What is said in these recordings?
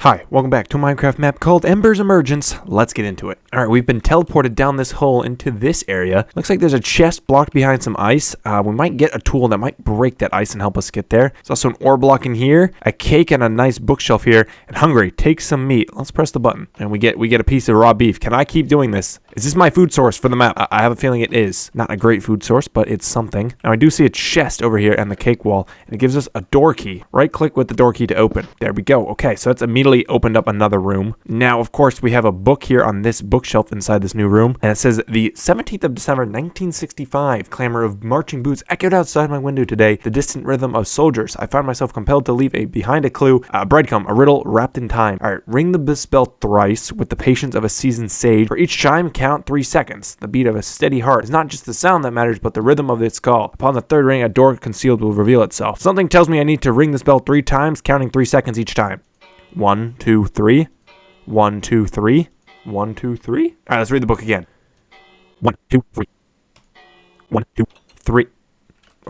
Hi, welcome back to a Minecraft map called Ember's Emergence. Let's get into it. Alright, we've been teleported down this hole into this area. Looks like there's a chest blocked behind some ice. We might get a tool that might break that ice and help us get there. There's also an ore block in here, a cake and a nice bookshelf here. And hungry, take some meat. Let's press the button. And we get a piece of raw beef. Can I keep doing this? Is this my food source for the map? I have a feeling it is. Not a great food source, but it's something. Now I do see a chest over here and the cake wall, and it gives us a door key. Right click with the door key to open. There we go. Okay, so that's immediately opened up another room. Now, of course, we have a book here on this bookshelf inside this new room, and it says the 17th of December 1965 clamor of marching boots echoed outside my window today, the distant rhythm of soldiers. I found myself compelled to leave behind a clue, a breadcrumb, a riddle wrapped in time. All right, ring the bell thrice with the patience of a seasoned sage. For each chime, count 3 seconds. The beat of a steady heart is not just the sound that matters, but the rhythm of its call. Upon the third ring, a door concealed will reveal itself. Something tells me I need to ring this bell 3 times, counting 3 seconds each time. 1, 2, 3. 1, 2, 3. 1, 2, 3. All right, let's read the book again. 1, 2, 3. 1, 2, 3.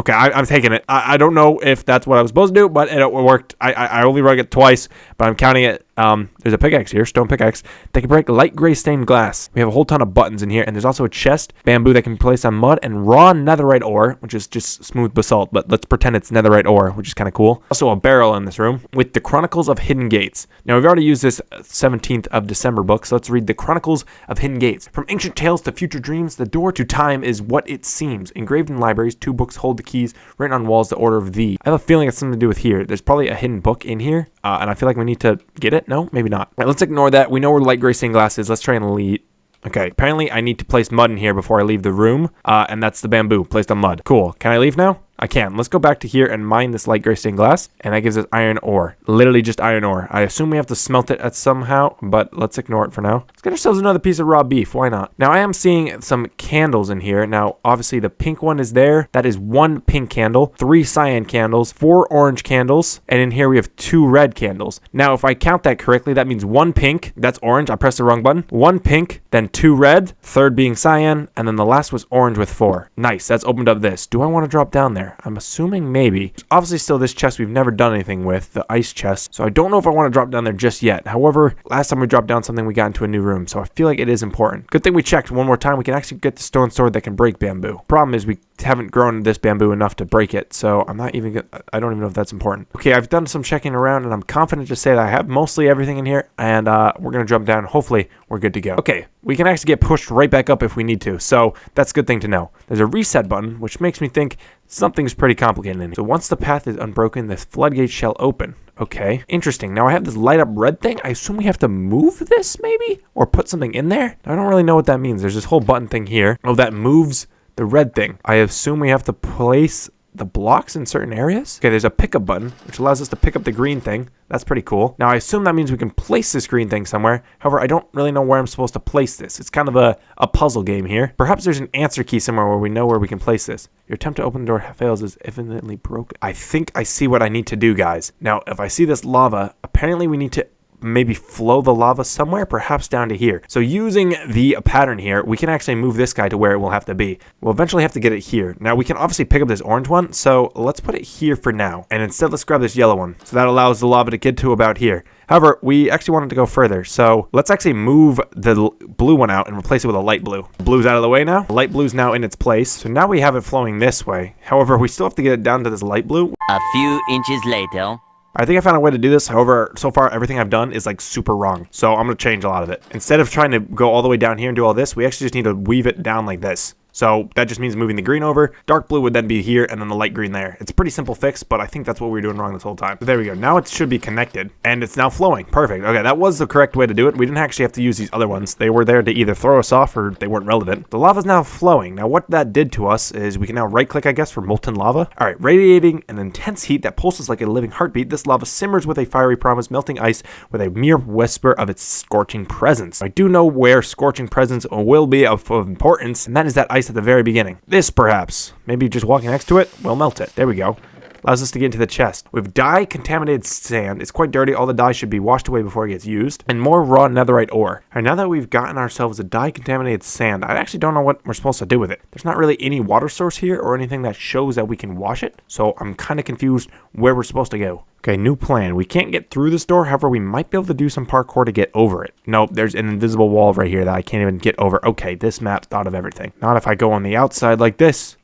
Okay, I'm taking it. I don't know if that's what I was supposed to do, but it worked. I only rung it twice, but I'm counting it. There's a pickaxe here, stone pickaxe. They can break light gray stained glass. We have a whole ton of buttons in here, and there's also a chest, bamboo that can be placed on mud, and raw netherite ore, which is just smooth basalt, but let's pretend it's netherite ore, which is kind of cool. Also a barrel in this room with the Chronicles of Hidden Gates. Now, we've already used this 17th of December book, so let's read the Chronicles of Hidden Gates. From ancient tales to future dreams, the door to time is what it seems. Engraved in libraries, 2 books hold the keys, written on walls, the order of thee. I have a feeling it's something to do with here. There's probably a hidden book in here, and I feel like we need to get it. No, maybe not. All right, let's ignore that. We know where light gray stained glass is. Let's try and lead. Okay, apparently I need to place mud in here before I leave the room, and that's the bamboo placed on mud. Cool. Can I leave now? I can. Let's go back to here and mine this light gray stained glass, and that gives us iron ore. Literally just iron ore. I assume we have to smelt it at somehow, but let's ignore it for now. Let's get ourselves another piece of raw beef. Why not? Now, I am seeing some candles in here. Now, obviously, the pink one is there. That is 1 pink candle, 3 cyan candles, 4 orange candles, and in here we have 2 red candles. Now, if I count that correctly, that means 1 pink. That's orange. I pressed the wrong button. 1 pink, then 2 red, third being cyan, and then the last was orange with 4. Nice. That's opened up this. Do I want to drop down there? I'm assuming maybe. Obviously, still this chest we've never done anything with, the ice chest. So I don't know if I want to drop down there just yet. However, last time we dropped down something, we got into a new room. So I feel like it is important. Good thing we checked one more time. We can actually get the stone sword that can break bamboo. Problem is we haven't grown this bamboo enough to break it. So I don't even know if that's important. Okay, I've done some checking around and I'm confident to say that I have mostly everything in here. And we're going to jump down. Hopefully, we're good to go. Okay, we can actually get pushed right back up if we need to. So that's a good thing to know. There's a reset button, which makes me think something's pretty complicated in here. So once the path is unbroken, the floodgates shall open. Okay, interesting. Now I have this light up red thing. I assume we have to move this maybe? Or put something in there? I don't really know what that means. There's this whole button thing here. Oh, that moves the red thing. I assume we have to place the blocks in certain areas. Okay, there's a pickup button, which allows us to pick up the green thing. That's pretty cool. Now, I assume that means we can place this green thing somewhere. However, I don't really know where I'm supposed to place this. It's kind of a puzzle game here. Perhaps there's an answer key somewhere where we know where we can place this. Your attempt to open the door fails is evidently broken. I think I see what I need to do, guys. Now, if I see this lava, apparently we need to maybe flow the lava somewhere, perhaps down to here. So using the pattern here, we can actually move this guy to where it will have to be. We'll eventually have to get it here. Now we can obviously pick up this orange one, so let's put it here for now. And instead, let's grab this yellow one. So that allows the lava to get to about here. However, we actually wanted to go further. So let's actually move the blue one out and replace it with a light blue. Blue's out of the way now. The light blue's now in its place. So now we have it flowing this way. However, we still have to get it down to this light blue. A few inches later. I think I found a way to do this. However, so far, everything I've done is like super wrong. So I'm going to change a lot of it. Instead of trying to go all the way down here and do all this, we actually just need to weave it down like this. So that just means moving the green over. Dark blue would then be here and then the light green there. It's a pretty simple fix, but I think that's what we were doing wrong this whole time. So there we go. Now it should be connected and it's now flowing. Perfect. Okay, that was the correct way to do it. We didn't actually have to use these other ones. They were there to either throw us off or they weren't relevant. The lava's now flowing. Now what that did to us is we can now right click, I guess, for molten lava. All right, radiating an intense heat that pulses like a living heartbeat. This lava simmers with a fiery promise, melting ice with a mere whisper of its scorching presence. I do know where scorching presence will be of importance, and that is that ice at the very beginning. This, perhaps. Maybe just walking next to it will melt it. There we go. Allows us to get into the chest. We have dye-contaminated sand. It's quite dirty. All the dye should be washed away before it gets used. And more raw netherite ore. All right, now that we've gotten ourselves a dye-contaminated sand, I actually don't know what we're supposed to do with it. There's not really any water source here or anything that shows that we can wash it. So I'm kind of confused where we're supposed to go. Okay, new plan. We can't get through this door. However, we might be able to do some parkour to get over it. Nope, there's an invisible wall right here that I can't even get over. Okay, this map thought of everything. Not if I go on the outside like this.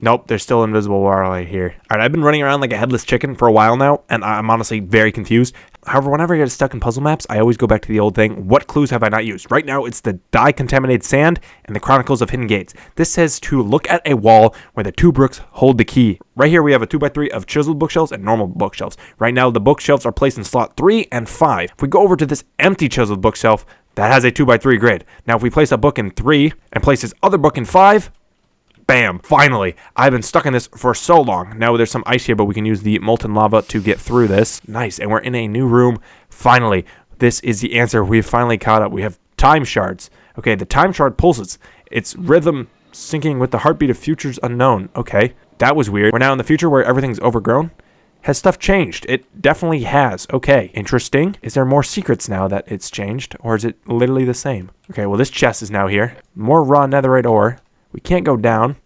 Nope, there's still invisible wall right here. All right, I've been running around like a headless chicken for a while now, and I'm honestly very confused. However, whenever I get stuck in puzzle maps, I always go back to the old thing. What clues have I not used? Right now, it's the dye-contaminated sand and the Chronicles of Hidden Gates. This says to look at a wall where the two bricks hold the key. Right here, we have a 2x3 of chiseled bookshelves and normal bookshelves. Right now, the bookshelves are placed in slot 3 and 5. If we go over to this empty chiseled bookshelf, that has a 2x3 grid. Now, if we place a book in 3 and place this other book in 5, bam, finally. I've been stuck in this for so long. Now there's some ice here, but we can use the molten lava to get through this. Nice, and we're in a new room. Finally, this is the answer. We've finally caught up. We have time shards. Okay, the time shard pulses. Its rhythm syncing with the heartbeat of futures unknown. Okay, that was weird. We're now in the future where everything's overgrown. Has stuff changed? It definitely has. Okay, interesting. Is there more secrets now that it's changed, or is it literally the same? Okay, well, this chest is now here. More raw netherite ore. We can't go down.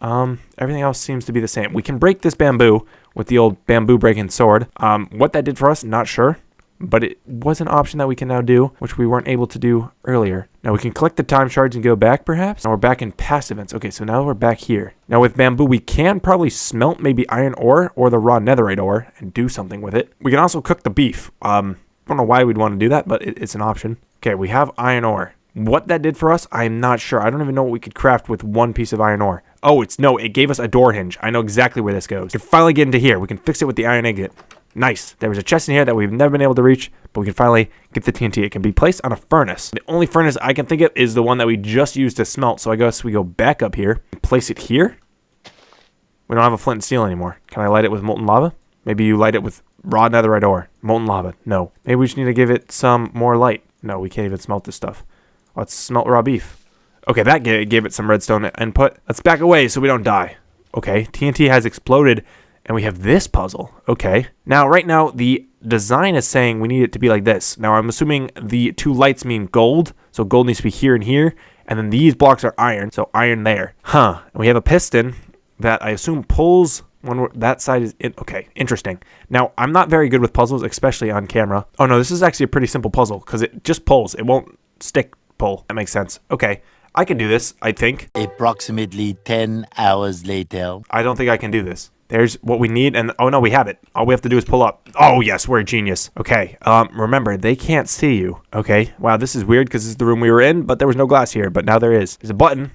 Everything else seems to be the same. We can break this bamboo with the old bamboo breaking sword. What that did for us, not sure. But it was an option that we can now do, which we weren't able to do earlier. Now we can collect the time shards and go back, perhaps. Now we're back in past events. Okay, so now we're back here. Now with bamboo, we can probably smelt maybe iron ore or the raw netherite ore and do something with it. We can also cook the beef. Don't know why we'd want to do that, but it's an option. Okay, we have iron ore. What that did for us, I'm not sure. I don't even know what we could craft with one piece of iron ore. Oh, it gave us a door hinge. I know exactly where this goes. We can finally get into here. We can fix it with the iron ingot. Nice. There was a chest in here that we've never been able to reach, but we can finally get the TNT. It can be placed on a furnace. The only furnace I can think of is the one that we just used to smelt. So I guess we go back up here, place it here. We don't have a flint and steel anymore. Can I light it with molten lava? Maybe you light it with raw netherite ore. Molten lava. No. Maybe we just need to give it some more light. No, we can't even smelt this stuff. Let's smelt raw beef. Okay, that gave it some redstone input. Let's back away so we don't die. Okay, TNT has exploded, and we have this puzzle. Okay. Now, right now, the design is saying we need it to be like this. Now, I'm assuming the two lights mean gold, so gold needs to be here and here, and then these blocks are iron, so iron there. Huh. And we have a piston that I assume pulls when that side is in. Okay, interesting. Now, I'm not very good with puzzles, especially on camera. Oh, no, this is actually a pretty simple puzzle, because it just pulls. It won't stick. Pull. That makes sense. Okay, I can do this, I think. Approximately 10 hours later. I don't think I can do this. There's what we need, and oh no, we have it. All we have to do is pull up. Oh yes, we're a genius. Okay, remember, they can't see you. Okay, wow, this is weird because this is the room we were in, but there was no glass here, but now there is. There's a button.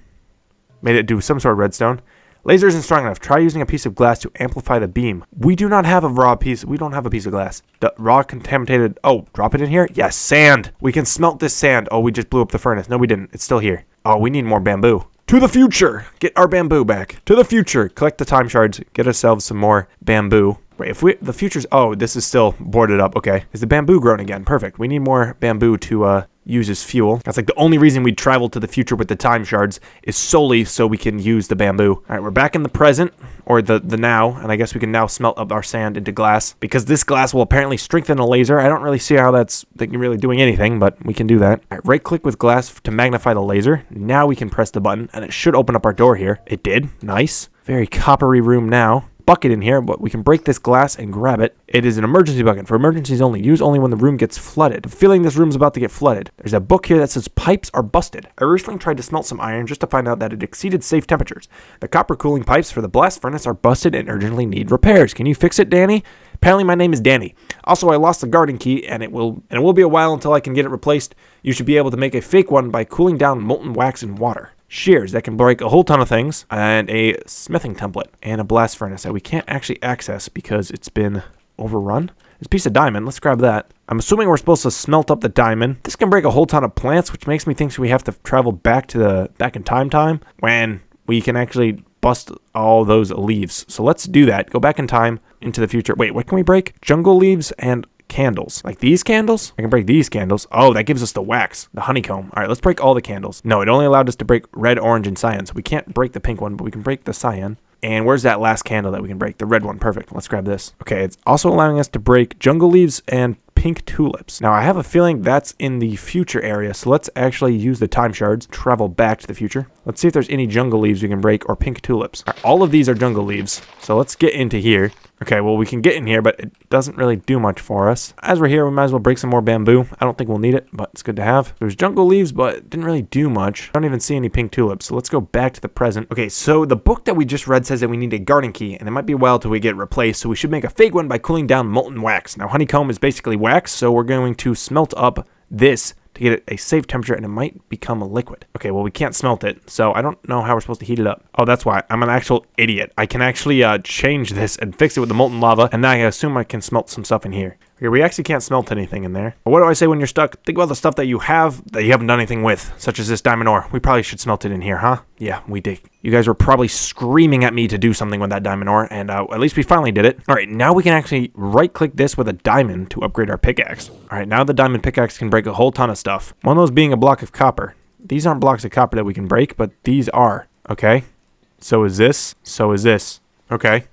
Made it do some sort of redstone. Laser isn't strong enough. Try using a piece of glass to amplify the beam. We do not have a raw piece. We don't have a piece of glass. The raw contaminated. Oh, drop it in here? Yes, sand. We can smelt this sand. Oh, we just blew up the furnace. No, we didn't. It's still here. Oh, we need more bamboo. To the future. Get our bamboo back. To the future. Collect the time shards. Get ourselves some more bamboo. Wait, the future's. Oh, this is still boarded up. Okay. Is the bamboo grown again? Perfect. We need more bamboo to use as fuel. That's like the only reason we travel to the future with the time shards is solely so we can use the bamboo. All right, we're back in the present, or the now, and I guess we can now smelt up our sand into glass because this glass will apparently strengthen a laser. I don't really see how that's really doing anything, but we can do that. All right, right click with glass to magnify the laser. Now we can press the button and it should open up our door here. It did. Nice. Very coppery room now. Bucket in here, but we can break this glass and grab it. It is an emergency bucket for emergencies only. Use only when the room gets flooded. I'm feeling this room's about to get flooded. There's a book here that says pipes are busted. I recently tried to smelt some iron just to find out that it exceeded safe temperatures. The copper cooling pipes for the blast furnace are busted and urgently need repairs. Can you fix it, Danny? Apparently my name is Danny. Also, I lost the garden key and it will be a while until I can get it replaced. You should be able to make a fake one by cooling down molten wax in water. Shears that can break a whole ton of things, and a smithing template, and a blast furnace that we can't actually access because it's been overrun. There's a piece of diamond. Let's grab that. I'm assuming we're supposed to smelt up the diamond. This can break a whole ton of plants, which makes me think we have to travel back in time when we can actually bust all those leaves. So let's do that. Go back in time into the future. Wait, what can we break? Jungle leaves and candles. Like these candles? I can break these candles. Oh, that gives us the wax, the honeycomb. All right, let's break all the candles. No, it only allowed us to break red, orange, and cyan. So we can't break the pink one, but we can break the cyan. And where's that last candle that we can break? The red one. Perfect. Let's grab this. Okay, it's also allowing us to break jungle leaves and pink tulips. Now, I have a feeling that's in the future area, so let's actually use the time shards, travel back to the future. Let's see if there's any jungle leaves we can break or pink tulips. All of these are jungle leaves, so let's get into here. Okay, well, we can get in here, but it doesn't really do much for us. As we're here, we might as well break some more bamboo. I don't think we'll need it, but it's good to have. There's jungle leaves, but it didn't really do much. I don't even see any pink tulips, so let's go back to the present. Okay, so the book that we just read says that we need a garden key, and it might be a while till we get it replaced, so we should make a fake one by cooling down molten wax. Now, honeycomb is basically wax, so we're going to smelt up this to get it a safe temperature, and it might become a liquid. Okay, well, we can't smelt it, so I don't know how we're supposed to heat it up. Oh, that's why. I'm an actual idiot. I can actually change this and fix it with the molten lava, and then I assume I can smelt some stuff in here. Okay, we actually can't smelt anything in there. But what do I say when you're stuck? Think about the stuff that you haven't done anything with, such as this diamond ore. We probably should smelt it in here, huh? Yeah, we did. You guys were probably screaming at me to do something with that diamond ore, and at least we finally did it. All right, now we can actually right-click this with a diamond to upgrade our pickaxe. All right, now the diamond pickaxe can break a whole ton of stuff. One of those being a block of copper. These aren't blocks of copper that we can break, but these are. Okay, so is this. So is this. Okay,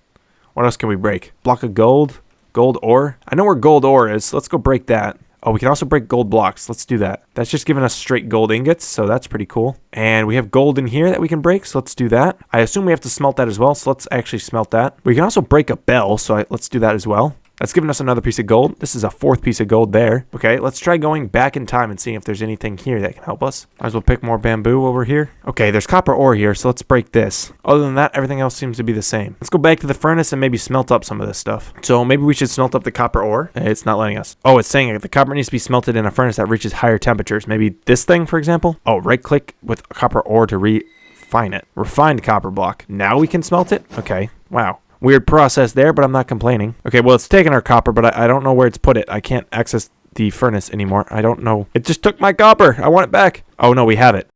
what else can we break? Block of gold. Gold ore. I know where gold ore is, so let's go break that. Oh, we can also break gold blocks. Let's do that. That's just giving us straight gold ingots, so that's pretty cool. And we have gold in here that we can break, so let's do that. I assume we have to smelt that as well, so let's actually smelt that. We can also break a bell, so let's do that as well. That's giving us another piece of gold. This is a fourth piece of gold there. Okay, let's try going back in time and seeing if there's anything here that can help us. Might as well pick more bamboo over here. Okay, there's copper ore here, so let's break this. Other than that, everything else seems to be the same. Let's go back to the furnace and maybe smelt up some of this stuff. So maybe we should smelt up the copper ore. It's not letting us. Oh, it's saying the copper needs to be smelted in a furnace that reaches higher temperatures. Maybe this thing, for example. Oh, right-click with copper ore to refine it. Refined copper block. Now we can smelt it? Okay, wow. Weird process there, but I'm not complaining. Okay, well, it's taken our copper, but I don't know where it's put it. I can't access the furnace anymore. I don't know. It just took my copper. I want it back. Oh, no, we have it.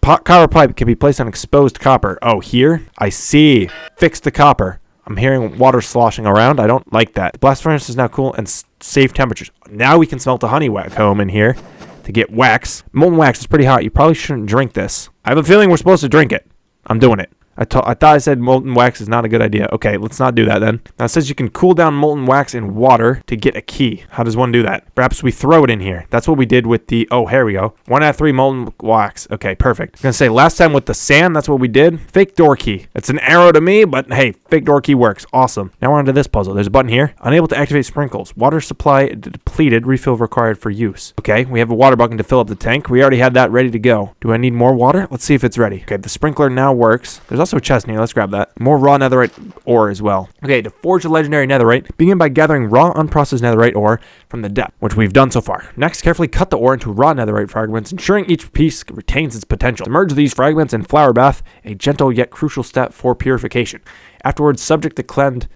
Copper pipe can be placed on exposed copper. Oh, here? I see. Fix the copper. I'm hearing water sloshing around. I don't like that. The blast furnace is now cool and safe temperatures. Now we can smelt a honeycomb in here to get wax. Molten wax is pretty hot. You probably shouldn't drink this. I have a feeling we're supposed to drink it. I'm doing it. I thought I said molten wax is not a good idea. Okay, let's not do that then. Now it says you can cool down molten wax in water to get a key. How does one do that? Perhaps we throw it in here. That's what we did with the... Oh, here we go. 1 out of 3 molten wax. Okay, perfect. I'm going to say last time with the sand, that's what we did. Fake door key. It's an arrow to me, but hey, fake door key works. Awesome. Now we're onto this puzzle. There's a button here. Unable to activate sprinkles. Water supply depleted. Refill required for use. Okay, we have a water bucket to fill up the tank. We already had that ready to go. Do I need more water? Let's see if it's ready. Okay, the sprinkler now works. There's also a chest in here. Let's grab that. More raw netherite ore as well. Okay, to forge a legendary netherite, begin by gathering raw unprocessed netherite ore from the depth, which we've done so far. Next, carefully cut the ore into raw netherite fragments, ensuring each piece retains its potential. Submerge these fragments in flower bath, a gentle yet crucial step for purification. Afterwards, subject the cleaned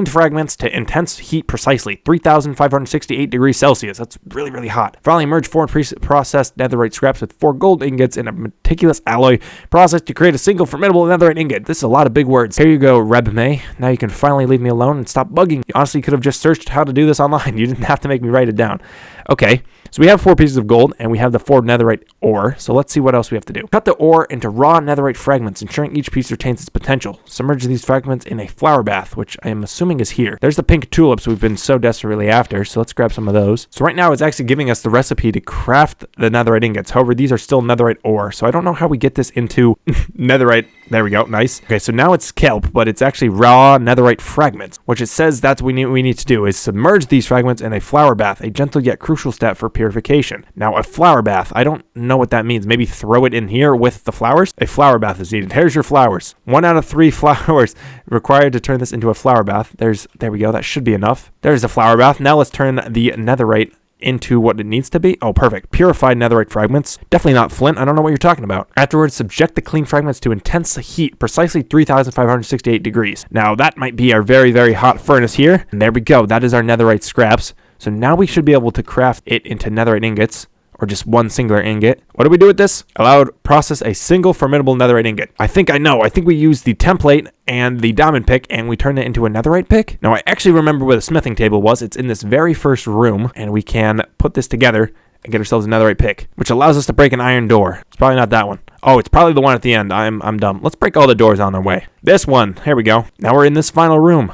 fragments to intense heat precisely 3,568 degrees Celsius. That's really, really hot. Finally, merge 4 processed netherite scraps with 4 gold ingots in a meticulous alloy process to create a single formidable netherite ingot. This is a lot of big words. Here you go, Reb May. Now you can finally leave me alone and stop bugging. You honestly could have just searched how to do this online. You didn't have to make me write it down. Okay, so we have 4 pieces of gold, and we have the 4 netherite ore. So let's see what else we have to do. Cut the ore into raw netherite fragments, ensuring each piece retains its potential. Submerge these fragments in a flower bath, which I am assuming is here. There's the pink tulips we've been so desperately after, so let's grab some of those. So right now it's actually giving us the recipe to craft the netherite ingots. However, these are still netherite ore, so I don't know how we get this into netherite. There we go, nice. Okay, so now it's kelp, but it's actually raw netherite fragments, which it says that's what we need to do, is submerge these fragments in a flower bath, a gentle yet crucial step for purification. Now, a flower bath, I don't know what that means. Maybe throw it in here with the flowers? A flower bath is needed. Here's your flowers. 1 out of 3 flowers required to turn this into a flower bath. There we go, that should be enough. There's the flower bath. Now let's turn the netherite into what it needs to be. Oh, perfect. Purified netherite fragments. Definitely not flint. I don't know what you're talking about. Afterwards, subject the clean fragments to intense heat, precisely 3,568 degrees. Now, that might be our very, very hot furnace here. And there we go. That is our netherite scraps. So now we should be able to craft it into netherite ingots, or just 1 singular ingot. What do we do with this? Allowed process a single formidable netherite ingot. I think I know. I think we use the template and the diamond pick, and we turn it into a netherite pick. Now, I actually remember where the smithing table was. It's in this very first room, and we can put this together and get ourselves a netherite pick, which allows us to break an iron door. It's probably not that one. Oh, it's probably the one at the end. I'm dumb. Let's break all the doors on their way. This one. Here we go. Now we're in this final room.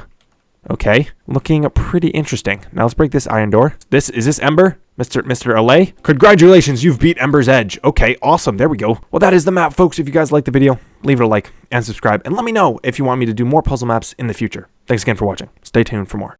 Okay, looking pretty interesting. Now let's break this iron door. Is this Ember? Mr. Allay? Congratulations, you've beat Ember's Edge. Okay, awesome. There we go. Well, that is the map, folks. If you guys liked the video, leave it a like and subscribe. And let me know if you want me to do more puzzle maps in the future. Thanks again for watching. Stay tuned for more.